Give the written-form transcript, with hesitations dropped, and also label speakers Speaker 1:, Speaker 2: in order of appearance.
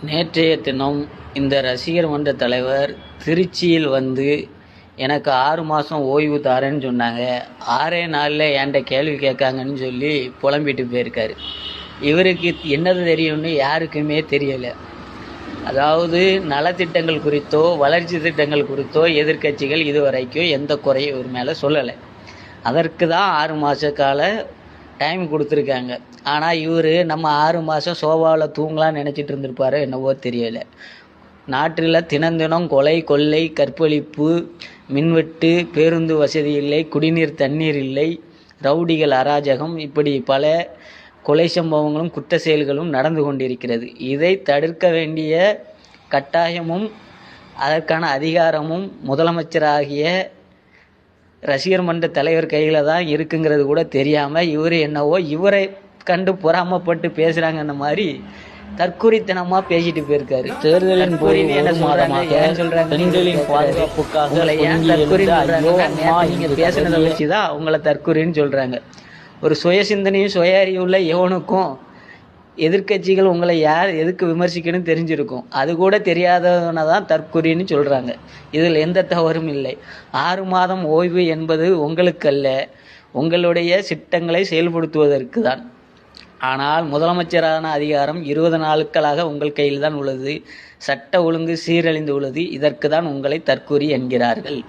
Speaker 1: நேற்றைய தினம் இந்த ரசிகர் மன்ற தலைவர் திருச்சியில் வந்து எனக்கு 6 மாதம் ஓய்வு தாரேன்னு சொன்னாங்க. 6 நாளில் என்கிட்ட கேள்வி கேட்காங்கன்னு சொல்லி புலம்பிட்டு போயிருக்காரு. இவருக்கு என்னது தெரியும்னு யாருக்குமே தெரியலை. அதாவது நலத்திட்டங்கள் குறித்தோ வளர்ச்சி திட்டங்கள் குறித்தோ எதிர்க்கட்சிகள் இதுவரைக்கும் எந்த குறையும் இவர் மேலே சொல்லலை. அதற்கு தான் 6 மாத கால டைம் கொடுத்துருக்காங்க. ஆனால் இவர் நம்ம 6 மாதம் சோபாவில் தூங்கலாம்னு நினச்சிட்டு இருந்திருப்பாரோ என்னவோ தெரியலை. நாட்டில் தினம் கொலை, கொள்ளை, கற்பழிப்பு, மின்வெட்டு, பேருந்து வசதி இல்லை, குடிநீர் தண்ணீர் இல்லை, ரவுடிகள் அராஜகம், இப்படி பல கொலை சம்பவங்களும் குற்ற செயல்களும் நடந்து கொண்டிருக்கிறது. இதை தடுக்க வேண்டிய கட்டாயமும் அதற்கான அதிகாரமும் முதலமைச்சராகிய ரசிகர் மன்ற தலைவர் கையில் தான் இருக்குங்கிறது கூட தெரியாமல் இவர் என்னவோ இவரை கண்டு பொறாமப்பட்டு பேசுகிறாங்கன்ன மாதிரி தற்குறித்தனமாக பேசிட்டு போயிருக்காரு. தேர்தலின் போது என்ன மாதமாக பெண்களின் பாதுகாப்புக்காக நீங்கள் பேசுனதை வச்சு தான் அவங்கள தற்குறின்னு சொல்கிறாங்க. ஒரு சுய சிந்தனையும் சுய அறிவுள்ள எவனுக்கும் எதிர்க்கட்சிகள் உங்களை யார் எதுக்கு விமர்சிக்கணும்னு தெரிஞ்சிருக்கும். அது கூட தெரியாதவனை தான் தற்குறின்னு சொல்கிறாங்க. இதில் எந்த தவறும் இல்லை. 6 மாதம் ஓய்வு என்பது உங்களுக்கல்ல, உங்களுடைய திட்டங்களை செயல்படுத்துவதற்கு தான். ஆனால் முதலமைச்சரான அதிகாரம் 20 நாட்களாக உங்கள் கையில் தான் உள்ளது. சட்ட ஒழுங்கு சீரழிந்து உள்ளது. இதற்கு தான் உங்களை தற்குறி என்கிறார்கள்.